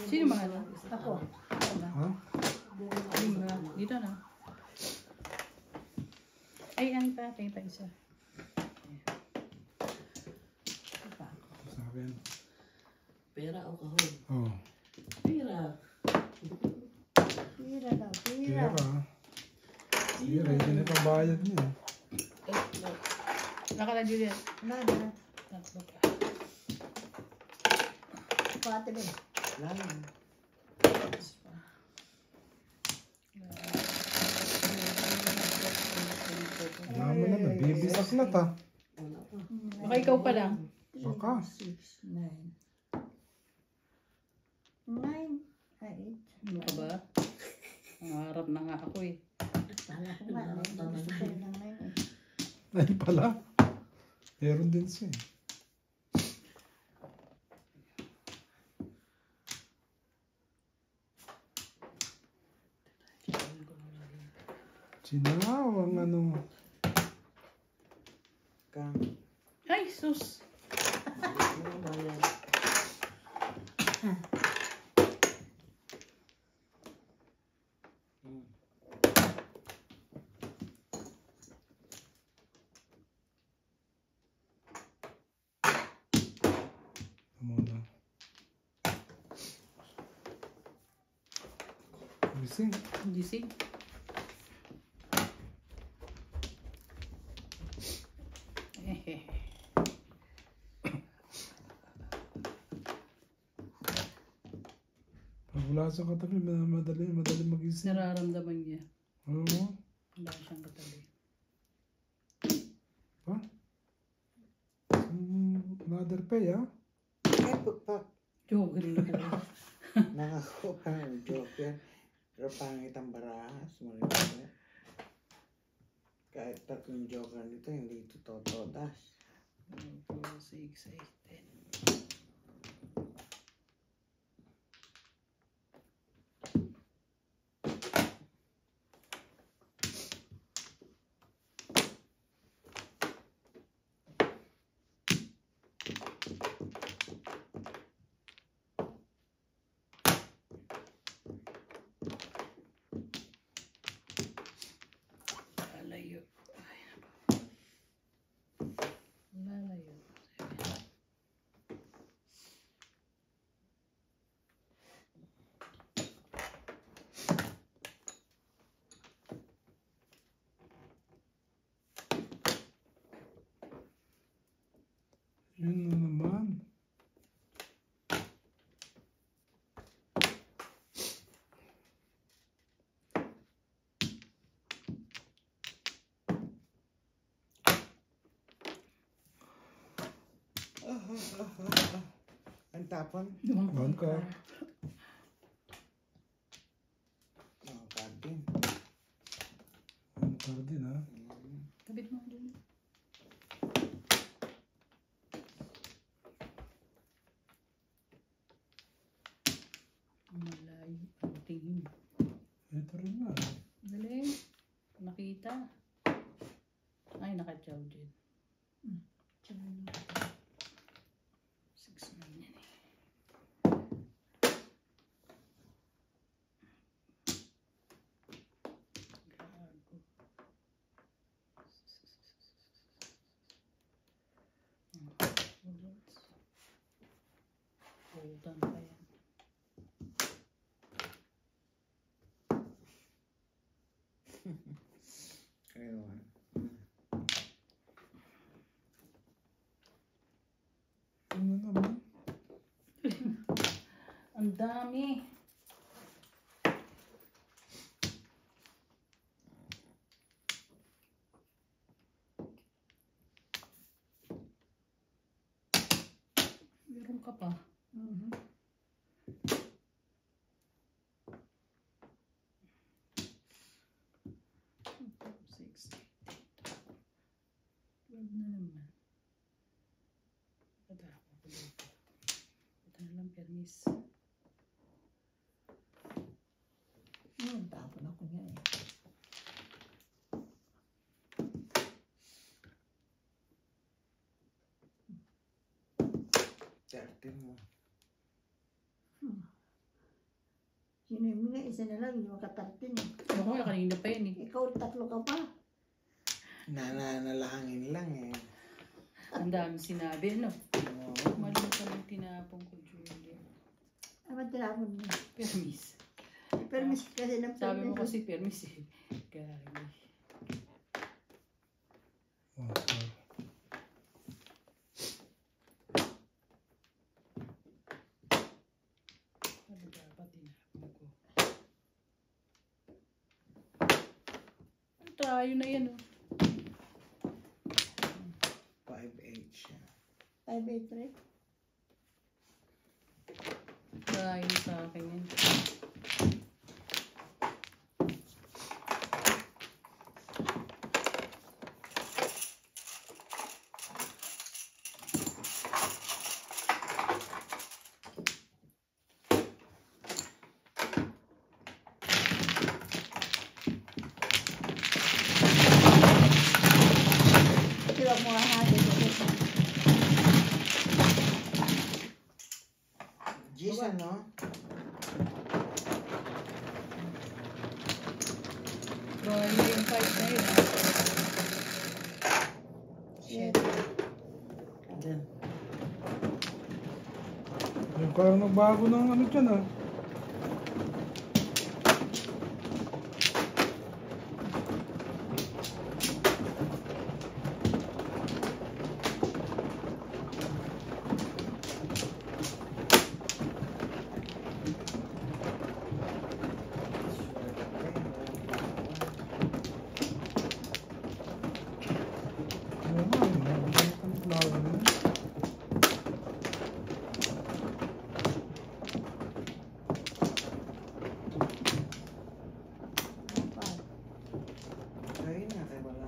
Sino mga Ako. Ha? Dito na. Ay, ano pa? Tayo pa isa. Sa akin. Pera o kahon? Oh. Pera. Pira daw, pira. Pera. Sige, ready na pang bayad niya. Nakala Juliet. Nada. Tatlo pa. Pati ba? Lalo. Naman naman, baby saklat ha. Wala pa. Baka ikaw pa lang. Baka. 6, 9. 9, 8. Ano ka ba? Nangarap na nga ako eh. Kala ko nga, gusto ko rin ng 9 eh. Ay pala. Meron din siya eh. Sinaw ang ano. Kang. Ay, sus! Ano ba yan? Muna. Gising. Gising. Pag wala sa katabi, madali magising. Nararamdaman niya. Oo. Wala siyang katabi. Ha? Mother pay ha? Ay, pagpak. Joke rin ako. Nakakuha ka ng joke yan. Pero pangit ang barahas. Marito. Kahit tatlong joker nito, hindi ito totodas. 4, 6, 8, 10. Lalayo. Ay, nako. Lalayo. Yun na naman. Ang tapon? One card. Mga card din. One card din ha. Kabit mo dun. Malayo ang tingin. Ito rin na. Galing. Nakita. Ay, naka-chow din. 6, 9 yan eh. Gago. Holdan pa yan. Ayun. Yun na naman. Ang dami. Meron ka pa. Six, 12 na naman. Pada ako dito. Ito na lang permis. Tapon ako niya eh. Certain mo. Sino yung mga isa na lang, hindi makatartin eh. Ako nga, kanina pa yun eh. Ikaw, tatlo ka pa. Nanalangin lang eh. Ang dami sinabi, ano? Oo. Mali ka lang tinapong ko, Julia. Ano tinapon mo? Permis. Permis kasi ng Sabi mo permis. kasi permis eh. Gagi. Oh, sorry. Ano dapat tinapong ko? Tayo na yan oh. 5-8 siya. 583. Tayo sa akin yan. Sila mo hahagin. Gis, ano? Tayo yung 5 na yun. Shit. Diyan. Yung parang nagbago ng ano dyan ah. Oo nga eh, nagbago ng flower na yun. Ayun na, kaya wala.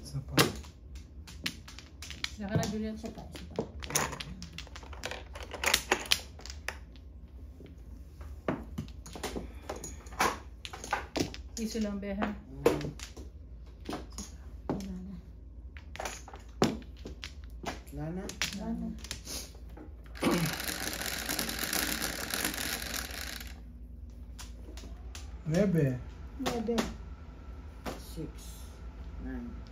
Isa pa. Saka na Julia. Isa pa. Piso lang beha. Wala na. Nana? Wala na. Nebe. 9. 6, 9.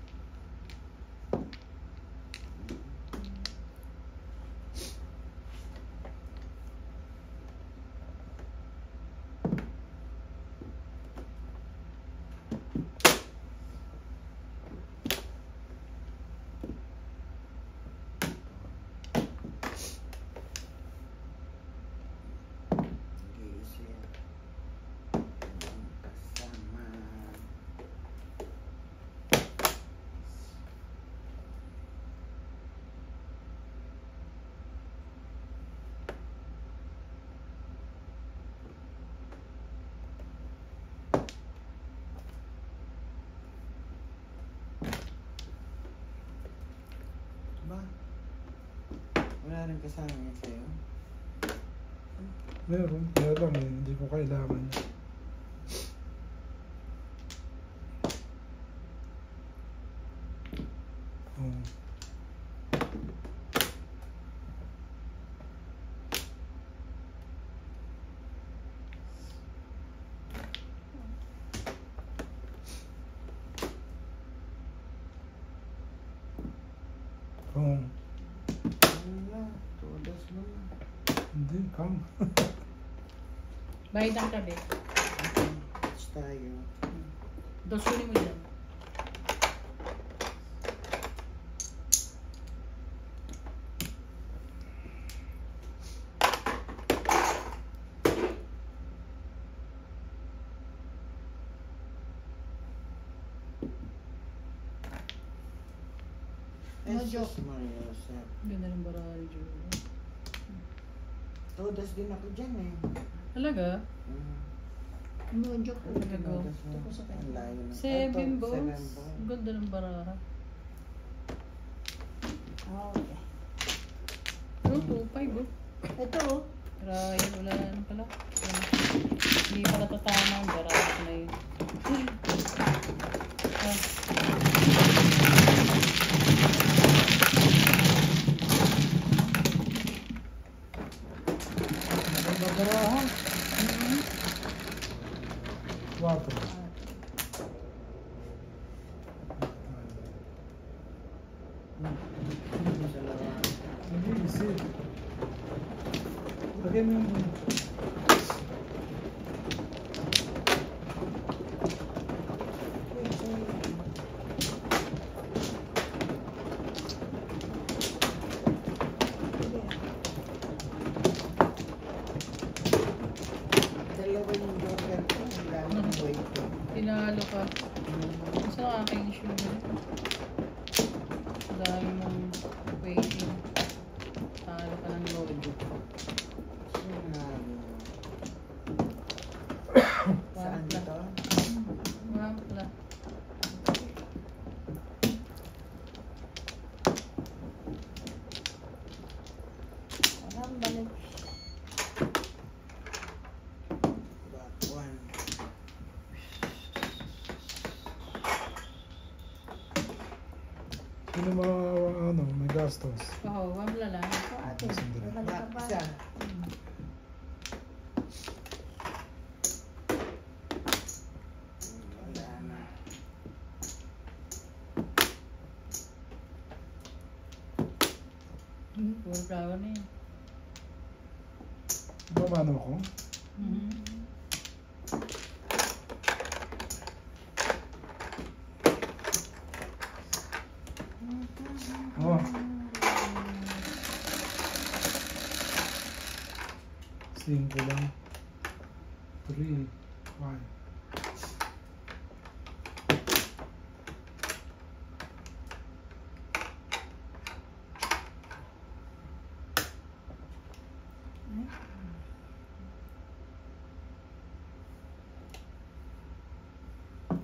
Gising. Kasama. Ba? Wala rin kasama niya sa'yo? Meron. Meron lang eh. Hindi ko kailangan. Oh. Oh. Wala. Todas mo na. Hindi, come. Bayad ang tabi. Okay. Catch tayo. Dos kunin mo dyan. Mojo. Jesus Maria Joseph. Ganda ng baraha ni Julia. Todas din ako dyan eh. Talaga? Mojo ko. Talaga. Todas mo. Ito ko sa kanya. Ang layo na. 7 balls. 7 balls. Ganda ng baraha. Okay. Oh, 2-5 oh. Ito oh. Ryan, wala na pala. Hindi pala tatama ang baraha na yun. 4. Sa lawa. Nag-iisip. Lagay mo yung... Dalawa yung joker ko. Ang dami ng weight ko. Tinalo ka. Gusto nakakainis yun. Ang dami mong waiting. Talo ka ng lodo. Saan dito? Wala. Parang balik. Back one. Sino mga ano, may gastos? Oo, wala lang. Ako ate. Sandali. Balik ka Back pa. isa. Wala na. Puro flower na yun. Mamano ko? Oh. 5 lang. 3, 5.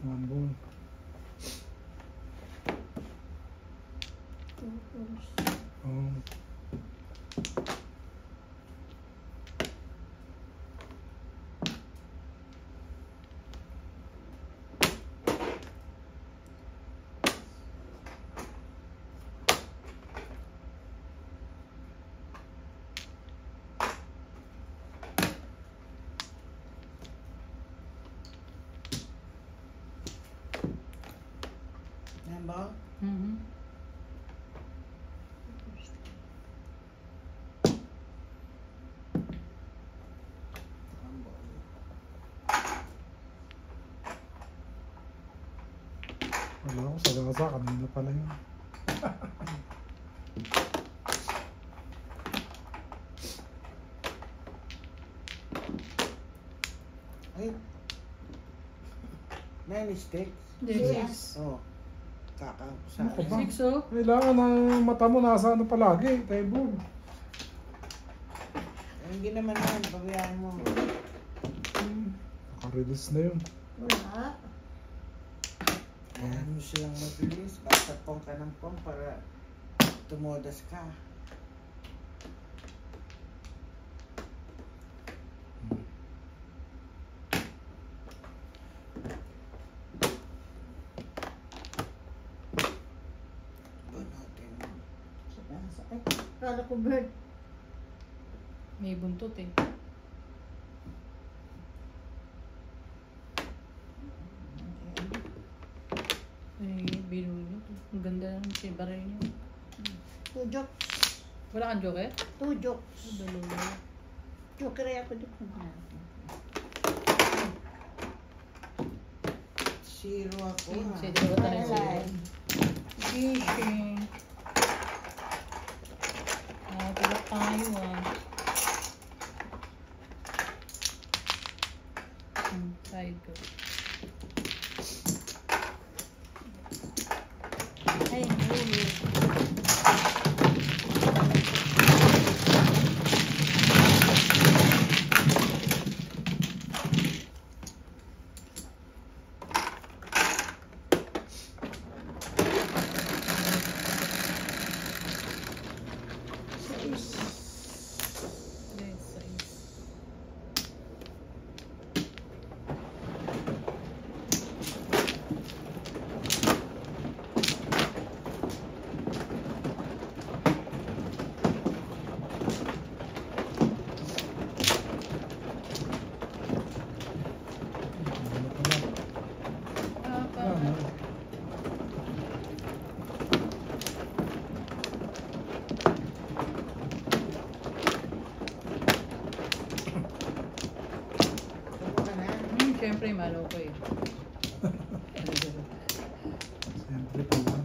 One ball. Oh. Yan ba? Wala ko sa lasa. Kanina pala yun. Ay. 9 sticks. Yes. Oh. Kakang sa Ano ka ba? 6 oh. Kailangan ng mata mo nasa ano palagi. Table. Hindi naman yan. Pabayaan mo. Naka-release na yun. Wala. Kaya mo silang mabilis. Basta pong ka ng pong para tumodas ka. Bunutin mo. Ay, kala ko bird. May buntot eh. Ay, binuli nyo. Ang ganda ng baril niyo. Two jokes. Wala kang joker? Two jokes. Dalawa. Joker ay ako dito. Zero ako ha. Sige, dalawa tayo sa'yo. Alive. Fishing. Pula tayo ah. Side ko. Ay, huli. syempre, malo ko eh. Siyempre pala.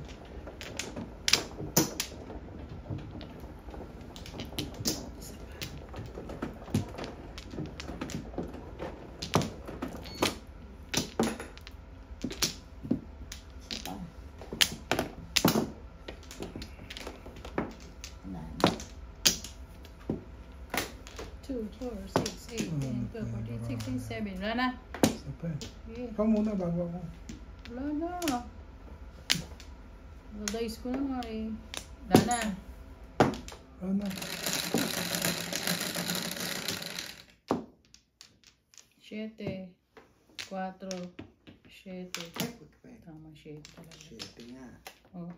Isa pa. Wala na. 2, 4, 6, 8, 10, 12, 14, 16, 17. Wala na. Isa pa eh. Sige. Ikaw muna bago ako. Wala na. Dice ko na nga eh. Wala na. Ano? 7, 4, 7. Ay, pwede. Tama, 7 talaga. Siyete nga. Oh.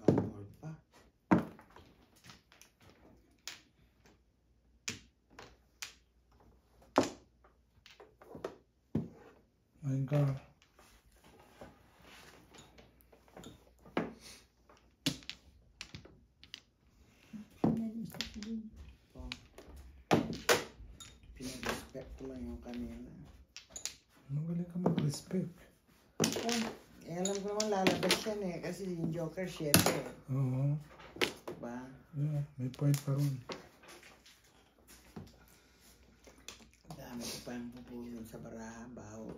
More pa. Ayun ka. Oh. Pinag-respect ko lang yung kanina. Magaling ka mag-respect. Eh, alam ko naman lalabas yan eh. Kasi yung Joker 7 eh. Oo. Diba? Yeah, may point pa ron. Dami ko pa yung pupulong sa baraha. Baho.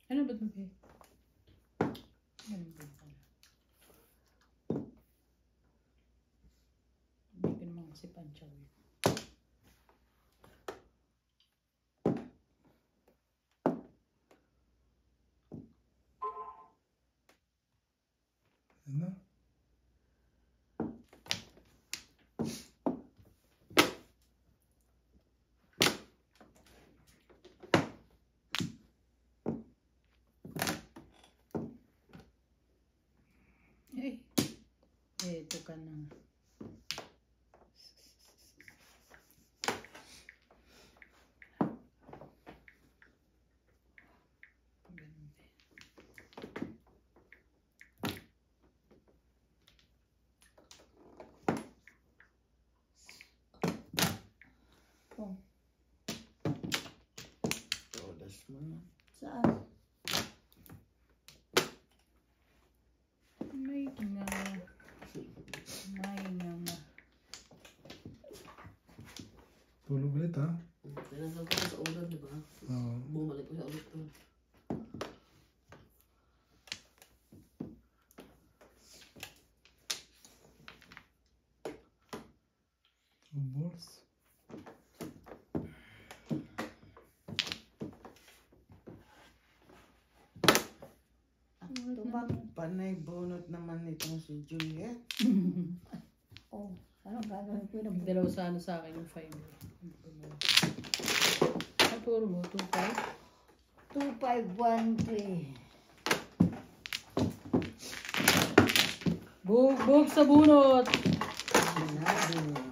Ano ba ito, be? Ano ba ito? Hindi ko naman kasi panchaw eh. Ano? Eh, ito ka na. Ganun eh. Oh, Todas mo na. saan? May nga. May nga. Tulog ulit ha? Pinasal ko sa ulan, di ba? Oo. Bumalik ko sa ulit to. Ubos. Ito ba? Panay bunot naman itong si Juliet. Oh, anong gagawin ko na? Dalaw sa ano sa akin yung 5. Ang turo mo, 2, 5? 2513. Bug sa bunot! Sinabi niya.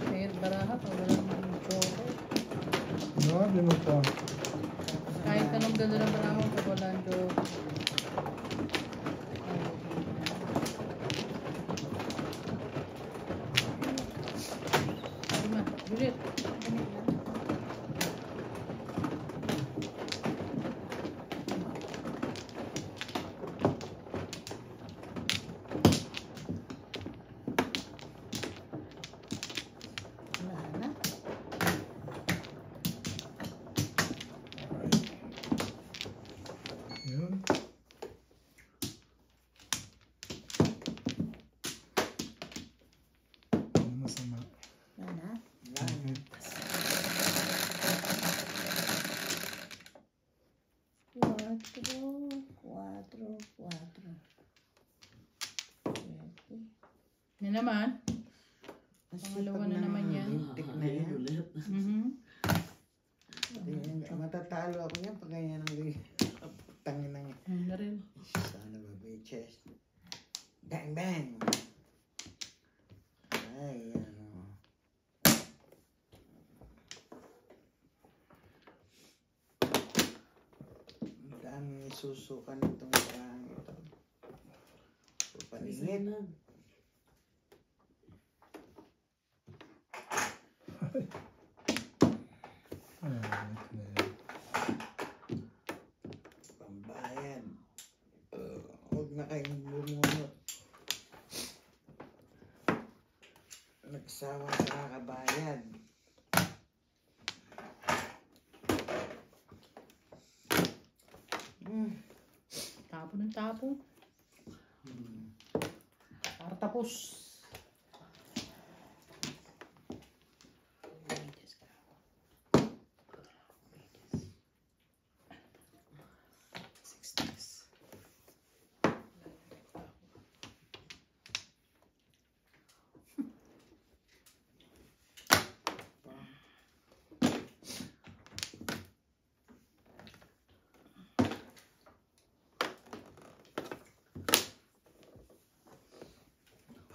Kahit baraha pa, walang joker. Grabe mo pa. Kahit anong ganda ng baraha pa, walang joker. Ay, ma, Juliet. Wala na. Yun. Ano masama? naman. Ang Pangalawa sipag na naman ng yan. lintik na yan. ulit. Matatalo ako niyan pag ganyan ang tangin ng Na rin. sana ba bitches. Bang bang. Ay, ano. Ang daming isusukan itong parang ito. Paningit. Pambayan. Huwag na kayong bumunot. Nagsawa sa kakabayan. Tapo ng tapo. Para tapos.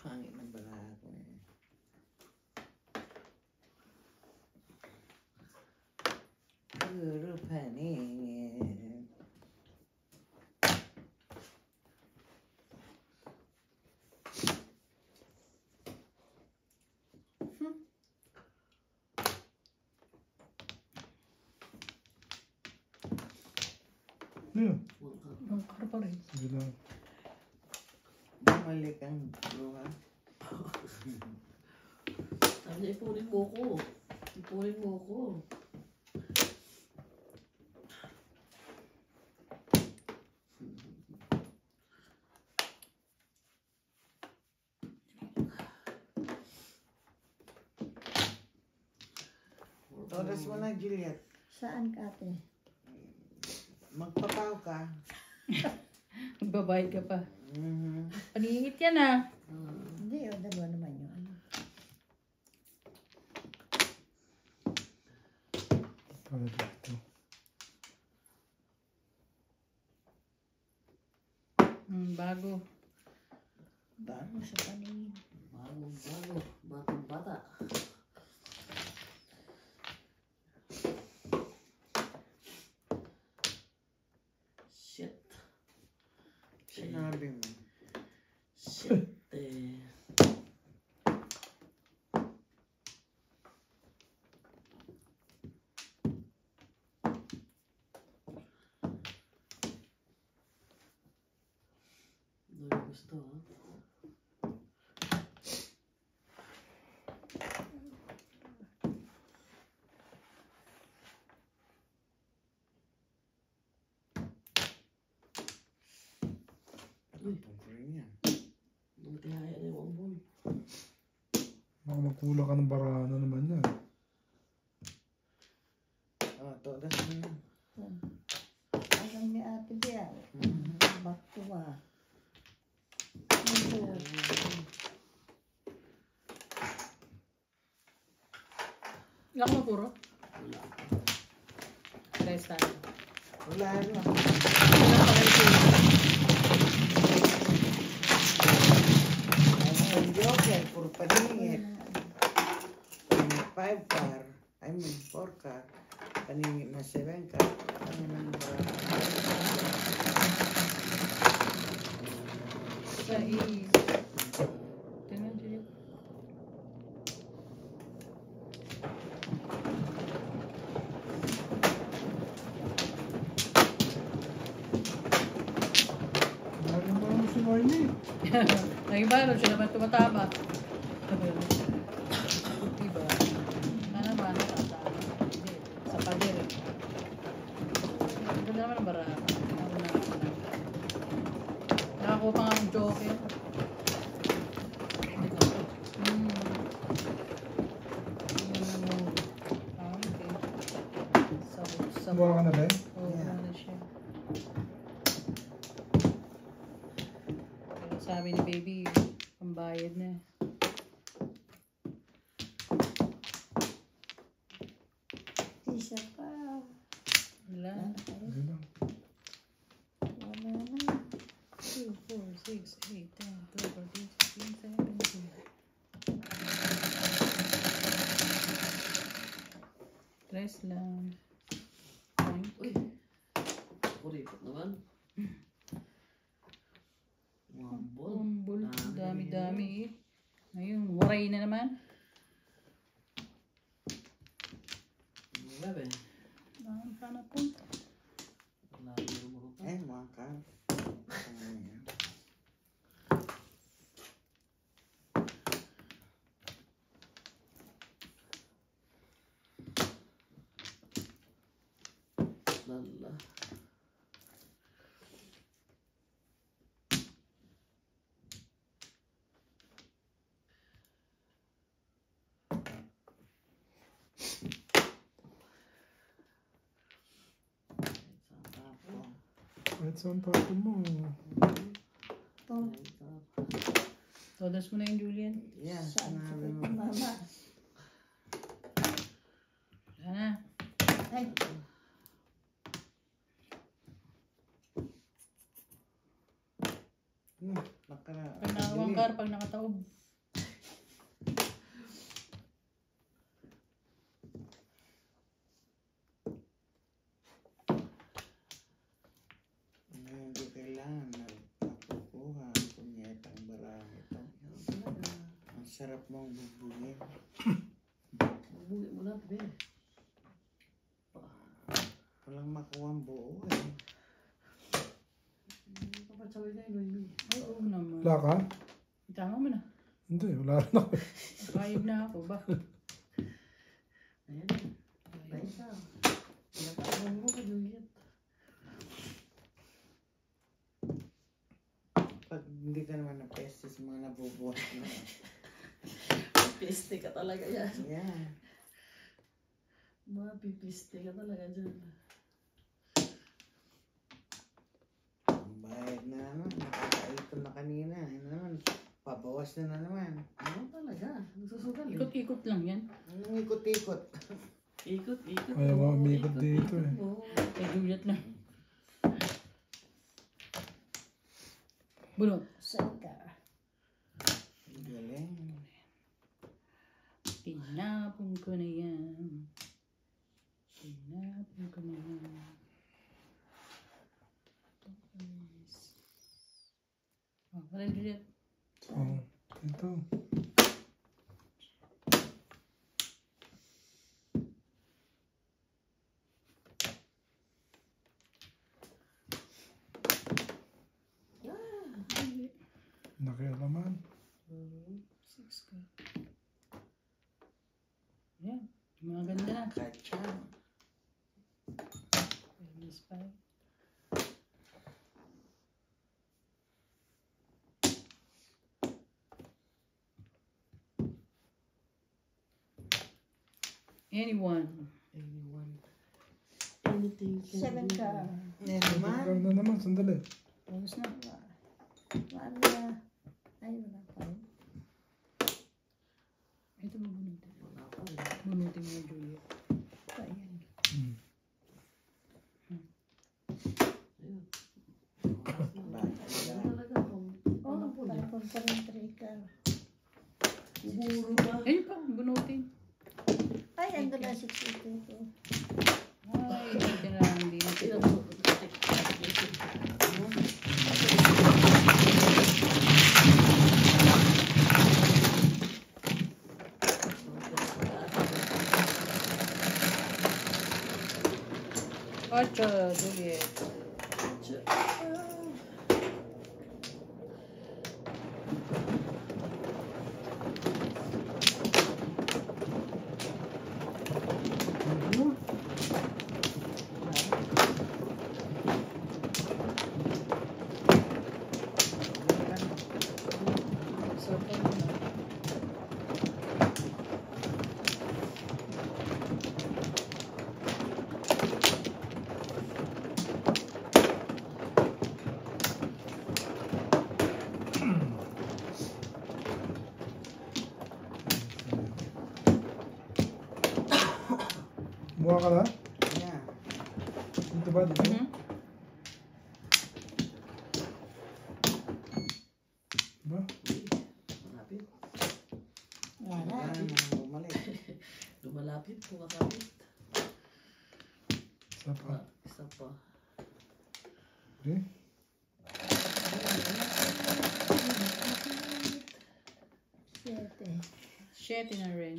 Pangit ng balaha ko eh. Puro paningin. Yun. Mangkar pa rin. Sige lang. Bumalik ang luha. Sabi niya, ipunin mo ko. Ipunin mo ko. Oras mo na, Juliet. Saan ka ate? Magpapaw ka. Magbabayad ka pa. Mhm. Paningit yan ah. Hindi, o dalawa naman yun. Para dito. Bago. Bago sa paningin. Bago. Batang bata. Shit. Sinabi mo. Shit eh. Dami gusto ha. Pagpapring yan. Buti haya na yung ambon. Baka magkulang ka ng barana naman yan. Oh, todas mo yan. Alam ni ate Bea. Bakto ba? Ito. Ilang mo puro? Wala. Guys, tayo. Wala lang. Ilang pala ito? Ano yung joker? Puro paningit. 5 car. I mean 4 car. Paningit na 7 car. Sa is. Tingnan, Juliet. Lagi mo naman si Marnie. Nag-iba, siya naman tumatama. Diba? Sana ba, natatama? Hindi. Sa pader eh. Ang ganda naman ang baraha. Nakakuha pa nga ang joker. Buha ka na ba eh? Oo, wala siya. Pero sabi ni baby, pambayad na. Isa pa. Wala. Hindi lang. Wala na. 2, 4, 6, 8, 10, 12, 14, 15, 17. Tres lang. Uy. Kuripot naman. Wambol. Umbol. Dami-dami eh. Ngayon, waray na naman. Grabe. Ang hanap po. Wala yung mga Eh, mga ka. Ano yan? lala. Kahit saan tapon mo. Ito. Todas mo na yung Julian. Yeah, Saan sinabi sa mo. mama? Wala na. Ay, Pag nakawangkar, pag nakataob. Hindi kailangan na nakukuha ang punyetang barang ito. Ang sarap mong bubungin. Buli mo na, be. Walang makuha ang buo eh. Kapatsaway na yun, Oo naman. Wala ka? Tama mo na. Hindi, wala rin ako. Kayod na ako ba? Ayan. Nice ah. Pinakaabang mo ka, Juliet. Pag hindi ka naman napeste sa mga nabubuhat mo. Piste ka talaga yan. Yeah. Mapipiste ka talaga dyan. Ang bayad na naman. Nakakaipon na kanina. Ano naman? Pabawas na naman. Ano talaga? Nagsusugal eh. Ikot-ikot lang yan. Anong ikot-ikot? Ikot-ikot. Ayaw mo, nga umikot dito ikot-ikot eh. mo. Kay Juliet lang. Bunot. saka. Galing. Tinapon ko na yan. Tinapon ko na yan. Oh, wala Juliet. Oo. Ito. Nakialaman. 6 ka. Yan. Mga ganda na. Kachang. Minus 5. Anyone. Anyone. Anything can Seven be. ka. Yan naman. Ikaw na naman, sandali. Tapos na. Wala. Ay, wala pa rin. Ito mo bunutin. Wala pa eh. Bunutin mo Juliet. Ayan. Hmm. Ayun. Bata Ano lang. talaga kung Oh, ano po niya? parang complementary ka. Buburo ba? Ayun pa, bunutin. Ay, ando na 62 ko. Ay, hindi na lang. Hindi na Tingnan ito. mo. Ocho, Juliet. Circle mo na. Kumuha ka na? Yeah. Dito ba? Dito? Mhm. Ba? Malapit. Wala. Bumalik. Lumalapit, kumakapit. Isa pa. Isa pa. Okay. Siyete. 7 na rin.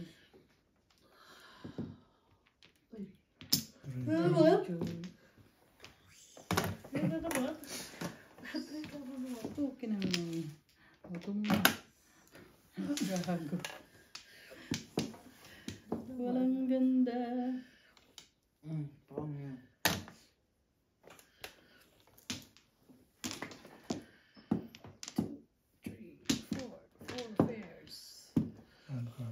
Okay naman yung utong mo. Gago. Walang ganda. Pong yun. Three, four pairs. Ano ka?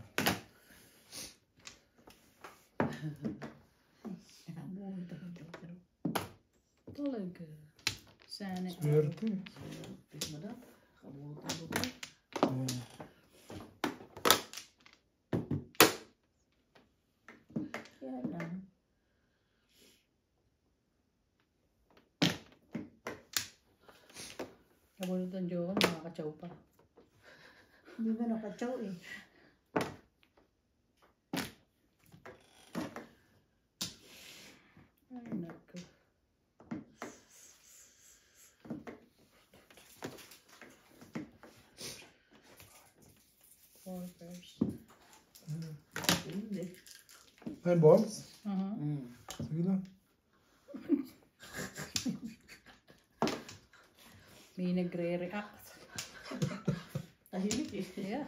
Talaga. Sana. Swerte. Pis madam. Kamutan mo ba? Oo. Kaya lang. Kabulot ang jowa, nakakatsaw pa. Hindi ba nakatsaw eh. Ay, naku. Four pairs. Hindi. 9 balls? Aha. Sige lang. May nagre-react. Tahimik eh. Yeah.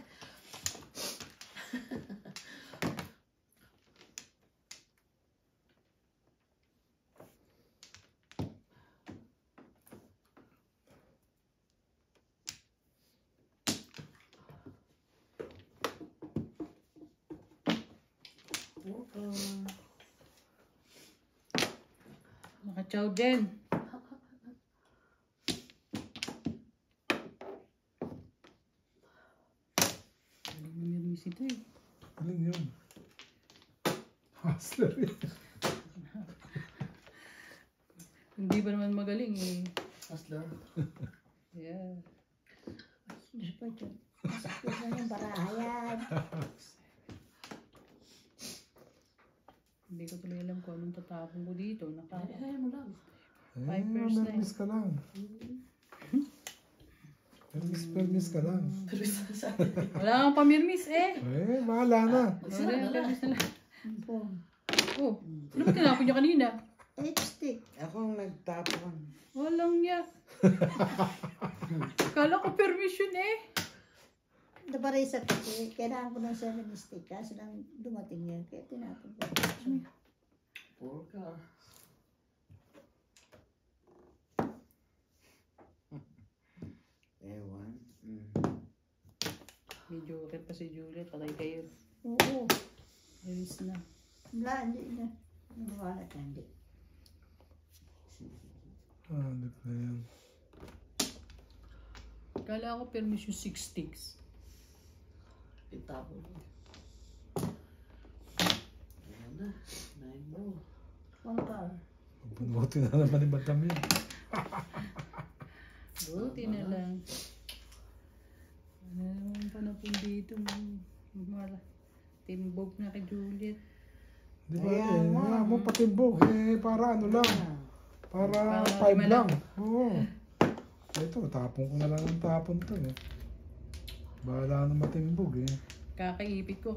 Nakatsaw din. Galing mo yung miss ito eh. Galing yun. Hustler eh. Hindi ba naman magaling eh. Hustler. Yeah. Hindi pa dyan. Masakit na yung barahayan. Hindi ko tuloy alam kung anong tatapon ko dito. Ay, mo lang. Five pairs na Permis ka lang. Permis ka lang. Wala kang pamirmis eh. Eh, bahala na. Isa Wala na yung lang. permis na lang. Pong. Oh, ano ba tinapon niya kanina? Stick. Ako ang nagtapon. Walang niya. Kala ko permission eh. Ito pa rin sa kasi, kailangan ko ng 7 stick kasi lang dumating yan. Kaya tinapon ko. Four car. Ewan. May joker pa si Juliet. Patay kayo. Oo. Release na. Wala, hindi na. Wala ka, hindi. Hanip na yan. Kala ko permission 6 sticks. Itapon mo. Ayan na. 9 ball. One car. Bunuti na naman ni Madam yun. Buti na lang. Ano naman panapon dito. Timbog na kay Juliet. Di ba Ayan, eh? Wala mo patimbog. Eh, para ano lang. Para Para 5 lima lang. lang. Oo. Ito, tapon ko na lang ang tapon to eh. Bahala na matimbog eh. Kakaipit ko.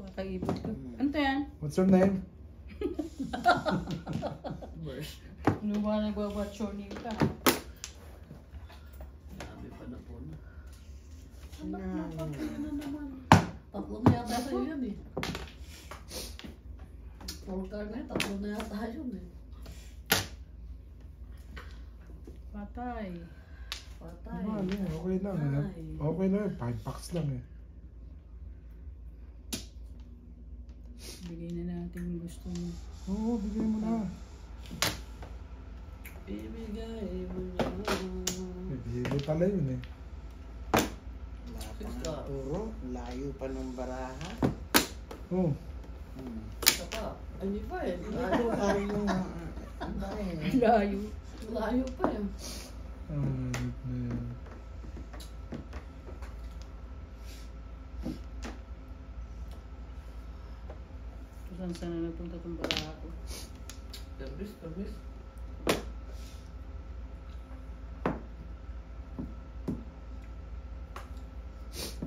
Ano to yan? What's your name? Worst. Ano ba nagwa-watch your name ka? Dami pa na po na. Na, Ano naman? Tatlo na yata sa'yo yan eh. Four car na yun. Tatlo na yata yun eh. Patay. Patay. Ano, okay lang eh. Ay. Okay lang eh. 5 packs lang eh. Bigay na natin yung gusto mo. Oo, bigay mo na. Ibigay mo na. Bigay pala yun eh. wala pa nga turo. Layo pa ng baraha. Oo. Hmm. Isa pa. Hindi pa eh. Ano ka rin yung ano eh. Layo. Layo pa eh. Yan. Kung saan na napunta itong barako. Permis, permis.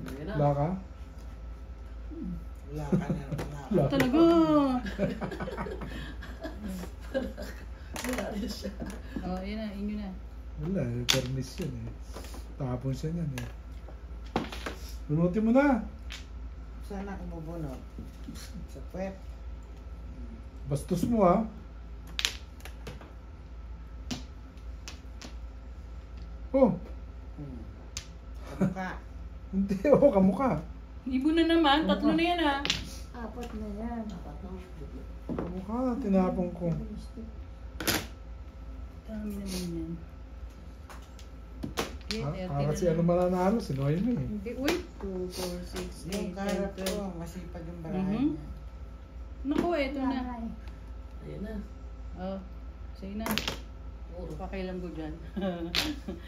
Ayan na. Wala ka? Wala ka na. Wala ka. Talaga. Wala rin siya. Oh, yun na, inyo na. Wala, permis yan eh. Tapon siya yan eh. Bunutin mo na. Saan ako mabunot? Sa puwet. Bastos mo ha. Oh, Kamukha. hindi. Oh, kamukha. Ibo na naman, tatlo na yan ha. Apat na yan. Dapat na. Kamukha, tinapon ko. Feministik. Dami naman yan. Kasi ano mananalo, sinuhay mo eh. Hindi, uy. 2, 4, 6, Yung 8, karap 10, 12. ko, masipag yung barahan Mhm. niya. Naku, eto na. Nanay. Ayan na. Oh, sige na. Puro. Pakailan ko dyan. Oo,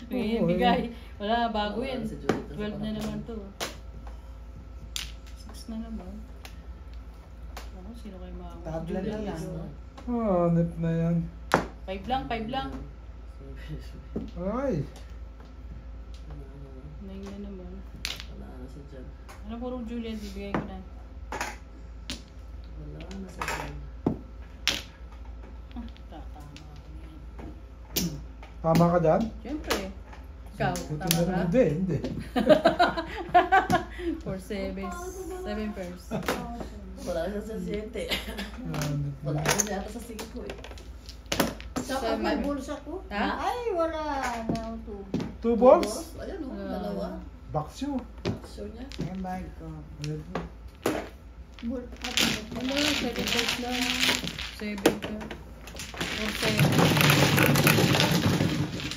May eh. bigay. Wala, bago Wala yan. si Judith na 12 na sa naman to. 6 na naman. Ako, sino kayo makakasya? Tabla na lang. Ah, net na yan. 5 lang, 5 lang. Ay, 9 na naman. Wala na si Jan. Ano puro Julian, bibigay ko na. Wala na si Jan. Tatama ako yan. tama ka dyan? Siyempre. Ikaw, Buti tama na ka? rin. Hindi. 4, 7 pairs. Wala na sa 7. Ah, net na Wala yan. na yata sa 5 eh. Saka may bulsa ko. Ha? Ay, wala na ito. 2 balls? Ayan o, dalawa. Box you. Show niya. Yung bag ko. Ano, 7 pairs lang. 7 ka. 4, 7.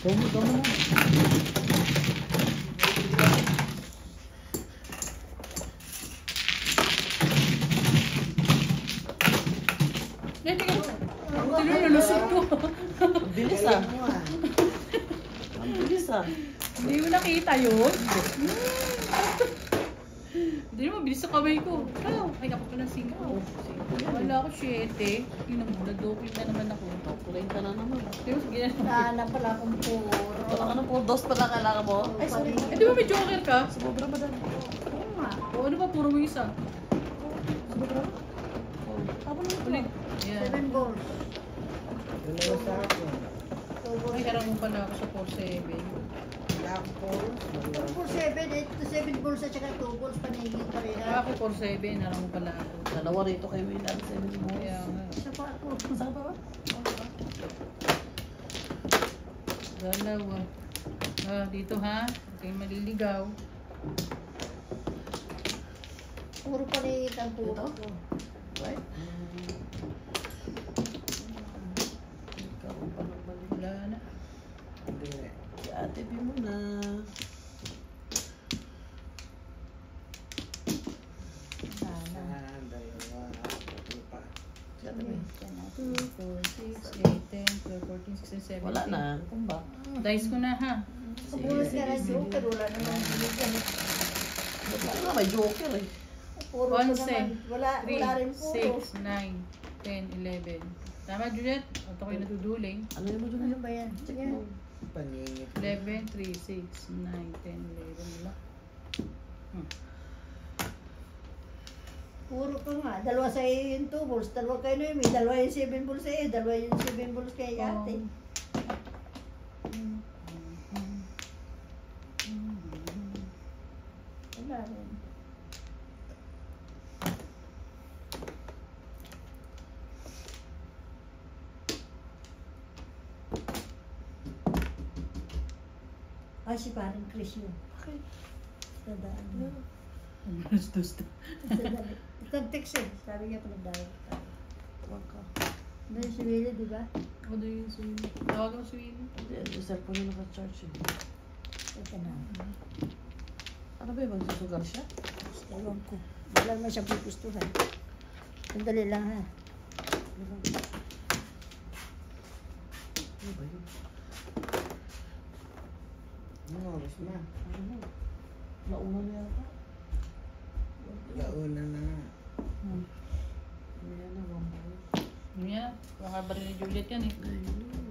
Tama na. Yan, tingnan. Sino nalusot ko? Ang bilis ah. Galing mo ah. Ang bilis ah. Hindi mo nakita yun? Hindi mo, bilis sa kamay ko. Ikaw, ay kapag ko ng 5. Wala ako 7. Yun ang muna, doping na naman ako. Kulay ka na naman. Di ba, sige na. Nana pala akong puro. Wala ka na po, dos pala kailangan mo. Ay, sorry. Eh, di ba may joker ka? Sumobra ba dyan? Oo nga. O ano ba, puro mo isa? Sumobra? Tapos ulit. Yan. 7 balls. Dalawa sa akin. Ay, harang mo pala ako sa 4-7. Wala akong poros. 7 balls at saka 2 balls panigid pareha. Ako 4-7, harang mo pala ako. Dalawa rito kay Milan, 7 mo. Kaya nga. Isa pa ako. Saan pa ba? Dalawa. Ah, dito ha. Huwag kayong maliligaw. Puro panigid ang puro Ito? ko. Right? Ikaw pa nang balik. Wala na. Hindi. Si Ate B mo na. Nana. Ah, dalawa. Tatlo pa. Si Ate B. 2, 4, 6, 8, 10, 12, 14, 16, 17. Wala na. Kumba. Dice ko na ha. Pabulos ka na joker, wala naman binigyan. Wala na, may joker eh. Puro ko 11, naman. Wala 3, rin puro. 6, 9, 10, 11. Tama, Juliet? At ako'y natuduling. Ano yun mo dyan? Ano ba yan? Check Yan. mo. Paningit. 11, 3, 6, 9, 10, 11. Wala. Puro ka nga. Dalawa sa iyo yung 2 balls, dalawa kayo na yun. May dalawa yung 7 balls sa iyo, dalawa yung 7 balls kay ate. Wala rin. Ay, si parang Chris yun. Bakit? Dadaan. Bastos to. Nag-text eh. Sabi niya pinagdaan. Tawag ka. Dahil si Willie, di ba? Ako doon yung Sweeney. Tawagan mo Sweeney. Hindi, yung cellphone na naka-charge eh. Ito na. Ano ba yung magsusugar siya? Ewan ko. Wala naman siya pupustuhan. Sandali lang ha. Ano ba yun? Ano oras na? Ano? Nauna na yata. Launa na nga. Hmm. Ayan na, 1 point. Yun yan. Baka baril ni Juliet yan eh. Ayun.